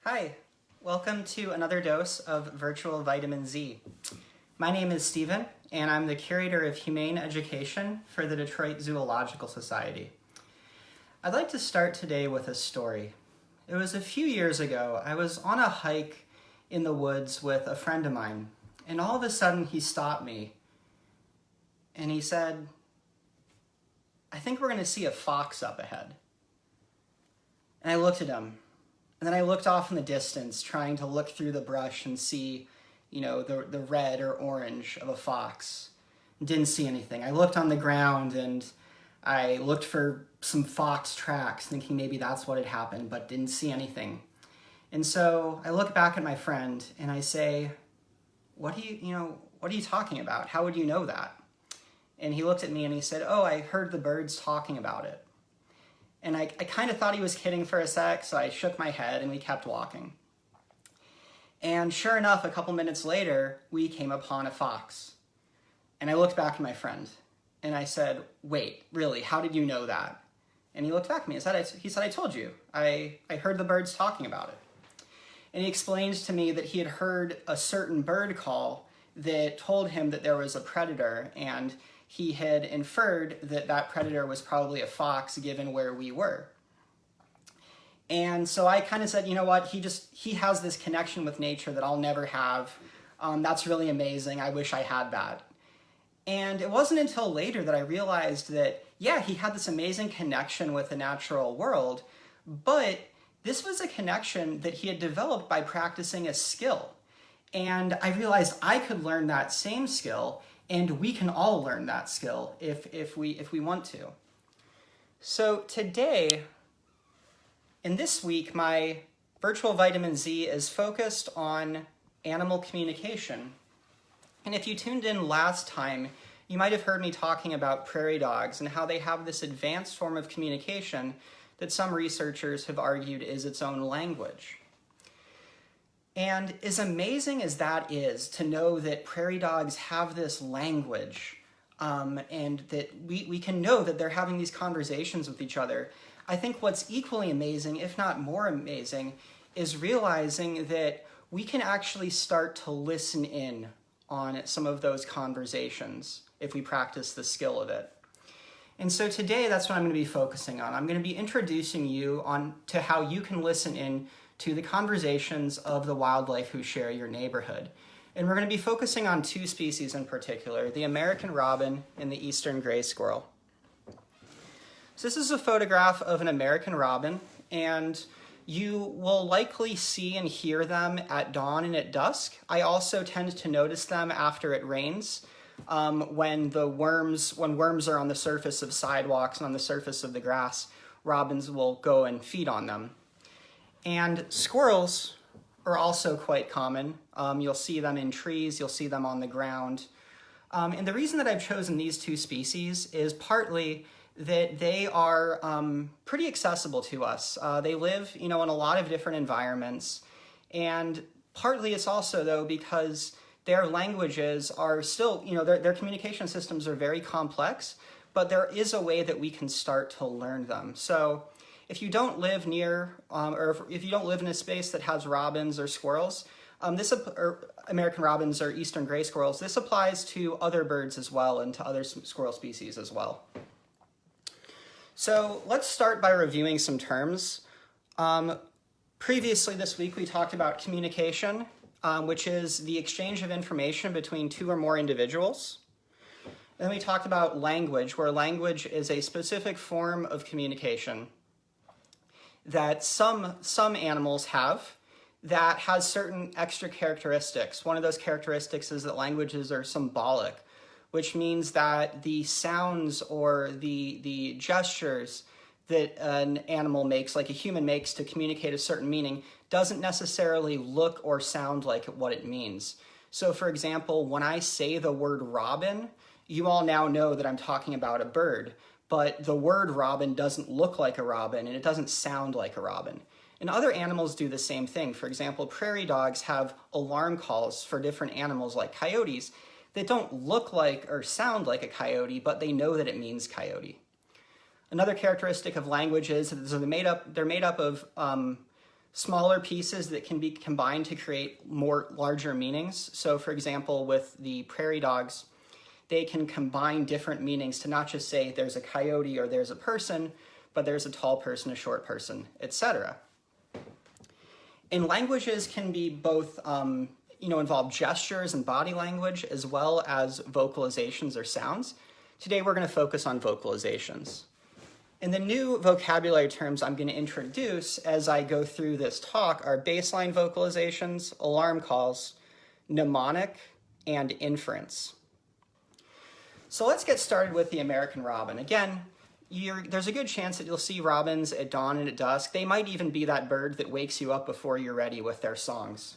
Hi, welcome to another dose of virtual vitamin Z. My name is Stephen, and I'm the curator of humane education for the Detroit Zoological Society. I'd like to start today with a story. It was a few years ago. I was on a hike in the woods with a friend of mine, and all of a sudden he stopped me, and he said, "I think we're going to see a fox up ahead." And I looked at him. And then I looked off in the distance, trying to look through the brush and see, the red or orange of a fox. Didn't see anything. I looked on the ground and I looked for some fox tracks, thinking maybe that's what had happened, but didn't see anything. And so I look back at my friend and I say, what are you talking about? How would you know that? And he looked at me and he said, "Oh, I heard the birds talking about it." And I kind of thought he was kidding for a sec, so I shook my head and we kept walking. And sure enough, a couple minutes later, we came upon a fox. And I looked back at my friend and I said, "Wait, really, how did you know that?" And he looked back at me and he said, "I told you. I heard the birds talking about it." And he explained to me that he had heard a certain bird call that told him that there was a predator, and he had inferred that that predator was probably a fox given where we were. And so I kind of said, you know what, he has this connection with nature that I'll never have. That's really amazing. I wish I had that. And it wasn't until later that I realized that, yeah, he had this amazing connection with the natural world, but this was a connection that he had developed by practicing a skill. And I realized I could learn that same skill, and we can all learn that skill if we want to. So today, in this week, my virtual vitamin Z is focused on animal communication. And if you tuned in last time, you might have heard me talking about prairie dogs and how they have this advanced form of communication that some researchers have argued is its own language. And as amazing as that is, to know that prairie dogs have this language, and that we can know that they're having these conversations with each other, I think what's equally amazing, if not more amazing, is realizing that we can actually start to listen in on some of those conversations if we practice the skill of it. And so today, that's what I'm going to be focusing on. I'm going to be introducing you to how you can listen in to the conversations of the wildlife who share your neighborhood. And we're going to be focusing on two species in particular, the American robin and the eastern gray squirrel. So this is a photograph of an American robin, and you will likely see and hear them at dawn and at dusk. I also tend to notice them after it rains, when worms are on the surface of sidewalks and on the surface of the grass. Robins will go and feed on them. And squirrels are also quite common. You'll see them in trees, you'll see them on the ground. And the reason that I've chosen these two species is partly that they are pretty accessible to us. They live, in a lot of different environments. And partly it's also, though, because their languages are still, their communication systems are very complex, but there is a way that we can start to learn them. So if you don't live near, or if you don't live in a space that has robins or squirrels, or American robins or eastern gray squirrels, this applies to other birds as well and to other squirrel species as well. So let's start by reviewing some terms. Previously this week we talked about communication, which is the exchange of information between two or more individuals. And then we talked about language, where language is a specific form of communication that some animals have that has certain extra characteristics. One of those characteristics is that languages are symbolic, which means that the sounds or the gestures that an animal makes, like a human makes to communicate a certain meaning, doesn't necessarily look or sound like what it means. So for example, when I say the word robin, you all now know that I'm talking about a bird. But the word robin doesn't look like a robin, and it doesn't sound like a robin. And other animals do the same thing. For example, prairie dogs have alarm calls for different animals like coyotes that don't look like or sound like a coyote, but they know that it means coyote. Another characteristic of language is that they're made up of smaller pieces that can be combined to create larger meanings. So for example, with the prairie dogs, they can combine different meanings to not just say there's a coyote or there's a person, but there's a tall person, a short person, etc. And languages can be both, involve gestures and body language as well as vocalizations or sounds. Today we're going to focus on vocalizations. And the new vocabulary terms I'm going to introduce as I go through this talk are baseline vocalizations, alarm calls, mnemonic, and inference. So let's get started with the American robin. Again, there's a good chance that you'll see robins at dawn and at dusk. They might even be that bird that wakes you up before you're ready with their songs.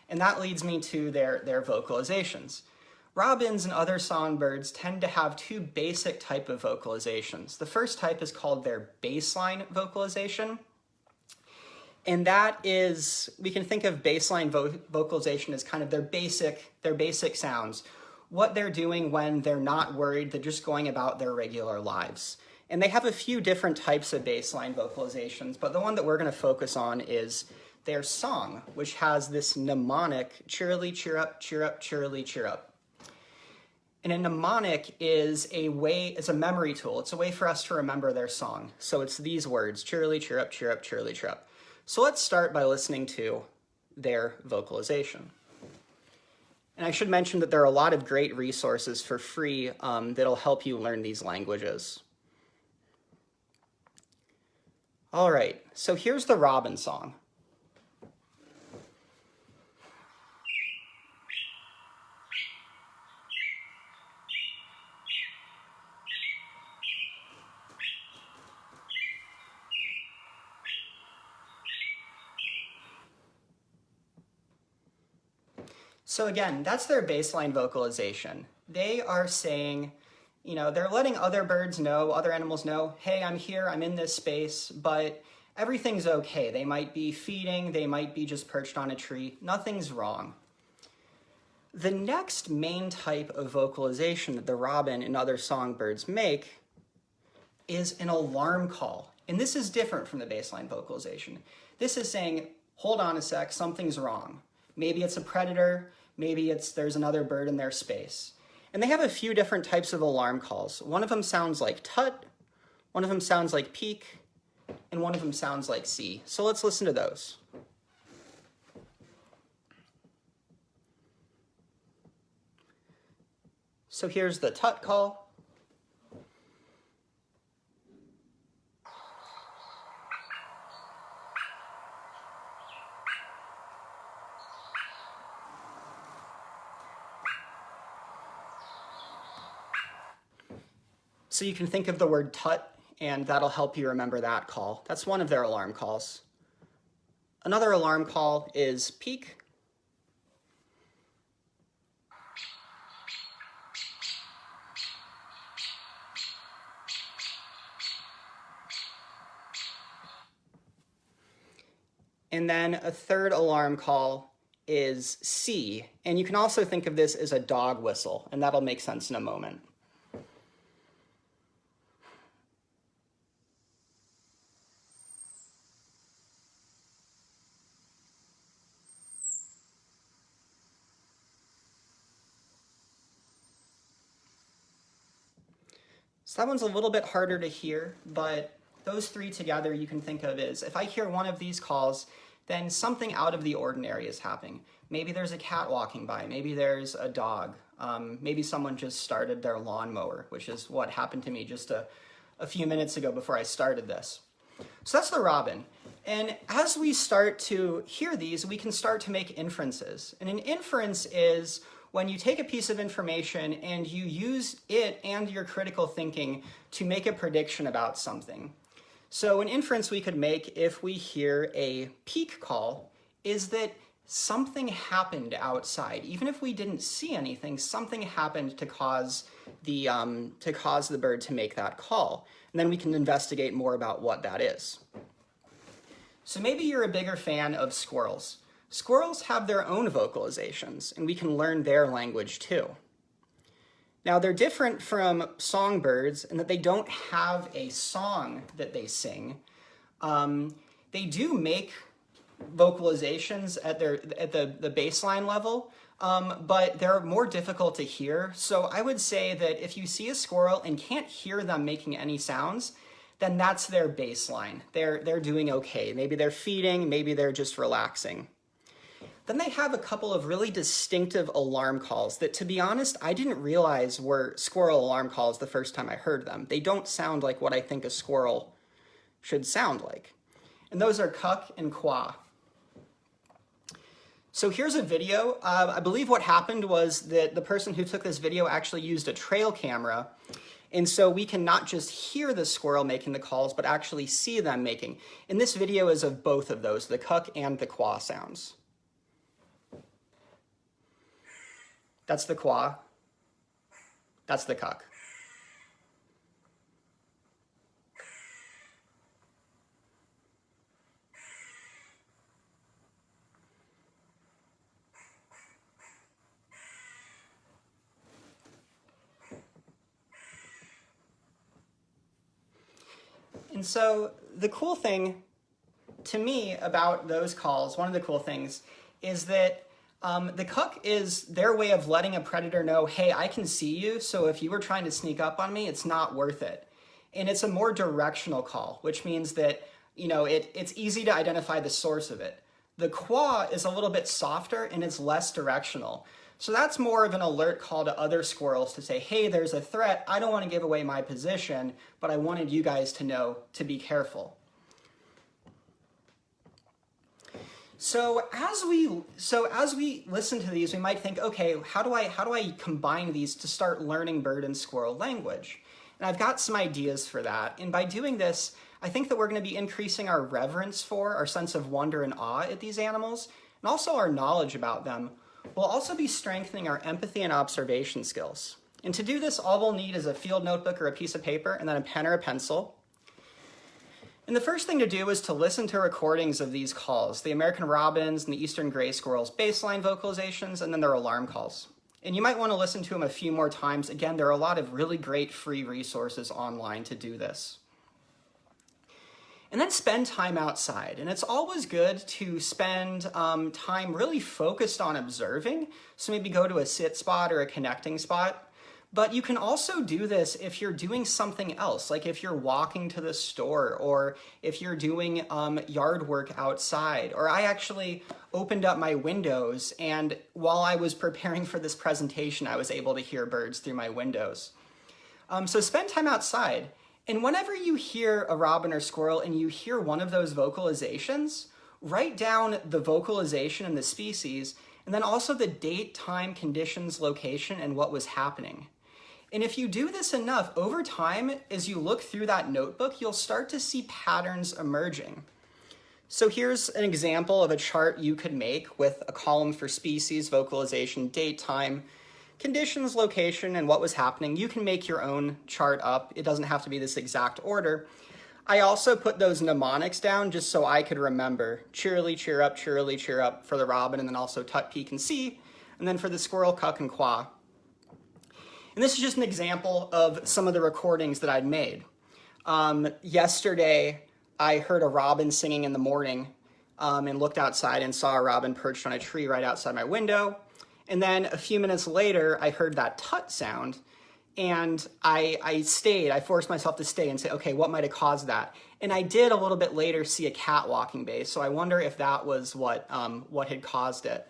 And that leads me to their vocalizations. Robins and other songbirds tend to have two basic type of vocalizations. The first type is called their baseline vocalization. And that is, we can think of baseline vocalization as kind of their basic sounds. What they're doing when they're not worried, they're just going about their regular lives. And they have a few different types of baseline vocalizations, but the one that we're going to focus on is their song, which has this mnemonic, cheerily, cheer up, cheerily, cheer up. And a mnemonic is it's a memory tool. It's a way for us to remember their song. So it's these words, cheerily, cheer up, cheerily, cheer up. So let's start by listening to their vocalization. And I should mention that there are a lot of great resources for free that'll help you learn these languages. All right, so here's the robin song. So again, that's their baseline vocalization. They are saying, they're letting other birds know, other animals know, hey, I'm here, I'm in this space, but everything's okay. They might be feeding, they might be just perched on a tree, nothing's wrong. The next main type of vocalization that the robin and other songbirds make is an alarm call. And this is different from the baseline vocalization. This is saying, hold on a sec, something's wrong. Maybe it's a predator, maybe there's another bird in their space. And they have a few different types of alarm calls. One of them sounds like tut, one of them sounds like peek, and one of them sounds like see. So let's listen to those. So here's the tut call. So you can think of the word tut, and that'll help you remember that call. That's one of their alarm calls. Another alarm call is peek. And then a third alarm call is see. And you can also think of this as a dog whistle, and that'll make sense in a moment. So that one's a little bit harder to hear, but those three together you can think of as, if I hear one of these calls, then something out of the ordinary is happening. Maybe there's a cat walking by, maybe there's a dog, maybe someone just started their lawnmower, which is what happened to me just a few minutes ago before I started this. So that's the robin. And as we start to hear these, we can start to make inferences. And an inference is when you take a piece of information and you use it and your critical thinking to make a prediction about something. So an inference we could make if we hear a peek call is that something happened outside. Even if we didn't see anything, something happened to cause the bird to make that call. And then we can investigate more about what that is. So maybe you're a bigger fan of squirrels. Squirrels have their own vocalizations, and we can learn their language too. Now, they're different from songbirds in that they don't have a song that they sing. They do make vocalizations at the baseline level, but they're more difficult to hear. So I would say that if you see a squirrel and can't hear them making any sounds, then that's their baseline. They're doing okay. Maybe they're feeding, maybe they're just relaxing. Then they have a couple of really distinctive alarm calls that, to be honest, I didn't realize were squirrel alarm calls the first time I heard them. They don't sound like what I think a squirrel should sound like. And those are cuck and quah. So here's a video. I believe what happened was that the person who took this video actually used a trail camera. And so we can not just hear the squirrel making the calls, but actually see them making. And this video is of both of those, the cuck and the quah sounds. That's the quah. That's the cuck. And so the cool thing to me about those calls, one of the cool things, is that the cuck is their way of letting a predator know, hey, I can see you, so if you were trying to sneak up on me, it's not worth it. And it's a more directional call, which means that, you know, it's easy to identify the source of it. The quah is a little bit softer and it's less directional. So that's more of an alert call to other squirrels to say, hey, there's a threat. I don't want to give away my position, but I wanted you guys to know to be careful. So as we listen to these, we might think, okay, how do I combine these to start learning bird and squirrel language? And I've got some ideas for that. And by doing this, I think that we're going to be increasing our reverence for, our sense of wonder and awe at these animals, and also our knowledge about them. We'll also be strengthening our empathy and observation skills. And to do this, all we'll need is a field notebook or a piece of paper, and then a pen or a pencil. And the first thing to do is to listen to recordings of these calls, the American robins and the eastern gray squirrels' baseline vocalizations, and then their alarm calls. And you might want to listen to them a few more times. Again, there are a lot of really great free resources online to do this. And then spend time outside. And it's always good to spend time really focused on observing. So maybe go to a sit spot or a connecting spot. But you can also do this if you're doing something else, like if you're walking to the store or if you're doing yard work outside. Or I actually opened up my windows, and while I was preparing for this presentation, I was able to hear birds through my windows. So spend time outside. And whenever you hear a robin or squirrel and you hear one of those vocalizations, write down the vocalization and the species, and then also the date, time, conditions, location, and what was happening. And if you do this enough, over time, as you look through that notebook, you'll start to see patterns emerging. So here's an example of a chart you could make with a column for species, vocalization, date, time, conditions, location, and what was happening. You can make your own chart up. It doesn't have to be this exact order. I also put those mnemonics down just so I could remember. Cheerily, cheer up for the robin, and then also tut, peek, and see. And then for the squirrel, cuck, and quah. And this is just an example of some of the recordings that I'd made. Yesterday, I heard a robin singing in the morning and looked outside and saw a robin perched on a tree right outside my window. And then a few minutes later, I heard that tut sound, and I forced myself to stay and say, okay, what might have caused that? And I did a little bit later see a cat walking by, so I wonder if that was what had caused it.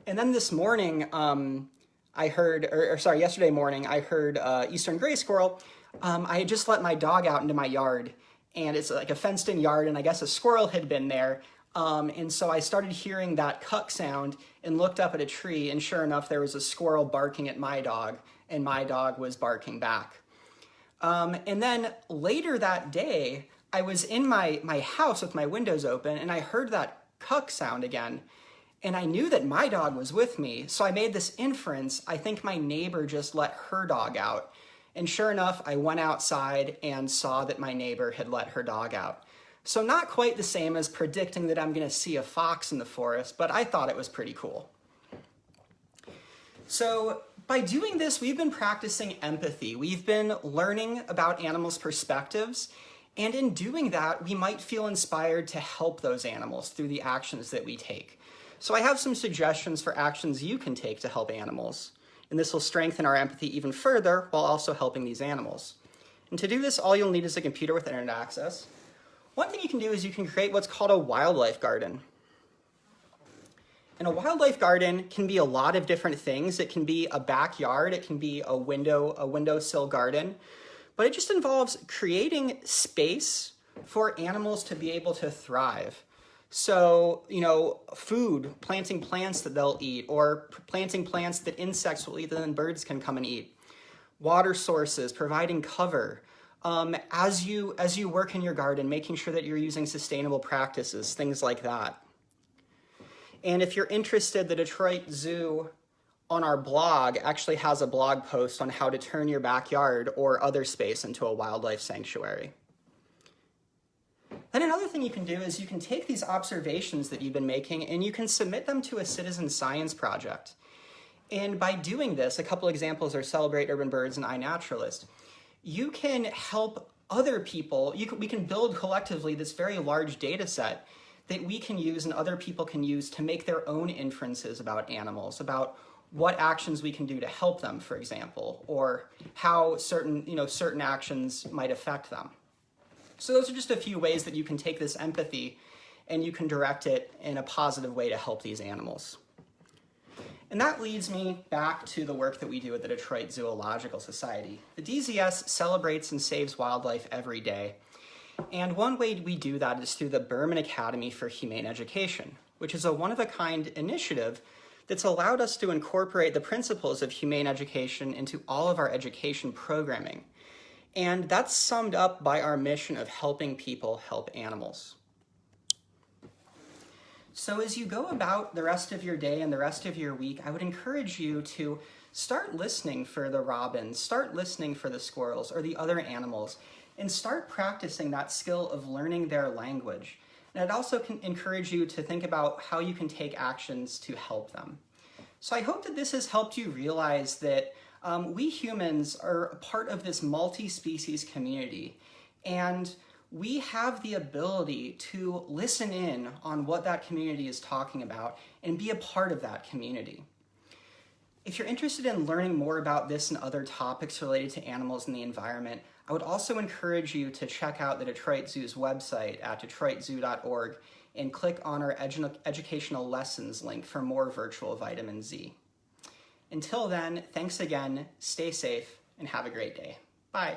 And then this morning, yesterday morning, I heard eastern gray squirrel. I had just let my dog out into my yard, and it's like a fenced-in yard, and I guess a squirrel had been there. And so I started hearing that cuck sound and looked up at a tree, and sure enough, there was a squirrel barking at my dog, and my dog was barking back. And then later that day, I was in my house with my windows open, and I heard that cuck sound again, and I knew that my dog was with me, so I made this inference. I think my neighbor just let her dog out. And sure enough, I went outside and saw that my neighbor had let her dog out. So not quite the same as predicting that I'm going to see a fox in the forest, but I thought it was pretty cool. So by doing this, we've been practicing empathy. We've been learning about animals' perspectives, And in doing that, we might feel inspired to help those animals through the actions that we take. So I have some suggestions for actions you can take to help animals. And this will strengthen our empathy even further while also helping these animals. And to do this, all you'll need is a computer with internet access. One thing you can do is you can create what's called a wildlife garden. And a wildlife garden can be a lot of different things. It can be a backyard, it can be a windowsill garden, but it just involves creating space for animals to be able to thrive. So, food, planting plants that they'll eat, or planting plants that insects will eat that then birds can come and eat. Water sources, providing cover. As you work in your garden, making sure that you're using sustainable practices, things like that. And if you're interested, the Detroit Zoo on our blog actually has a blog post on how to turn your backyard or other space into a wildlife sanctuary. Then another thing you can do is you can take these observations that you've been making and you can submit them to a citizen science project. And by doing this, a couple examples are Celebrate Urban Birds and iNaturalist. You can help other people, we can build collectively this very large data set that we can use and other people can use to make their own inferences about animals, about what actions we can do to help them, for example, or how certain actions might affect them. So those are just a few ways that you can take this empathy and you can direct it in a positive way to help these animals. And that leads me back to the work that we do at the Detroit Zoological Society. The DZS celebrates and saves wildlife every day. And one way we do that is through the Berman Academy for Humane Education, which is a one-of-a-kind initiative that's allowed us to incorporate the principles of humane education into all of our education programming. And that's summed up by our mission of helping people help animals. So as you go about the rest of your day and the rest of your week, I would encourage you to start listening for the robins, start listening for the squirrels or the other animals, and start practicing that skill of learning their language. And I'd also encourage you to think about how you can take actions to help them. So I hope that this has helped you realize that we humans are a part of this multi-species community, and we have the ability to listen in on what that community is talking about and be a part of that community. If you're interested in learning more about this and other topics related to animals and the environment, I would also encourage you to check out the Detroit Zoo's website at detroitzoo.org and click on our educational lessons link for more virtual vitamin Z. Until then, thanks again, stay safe, and have a great day. Bye.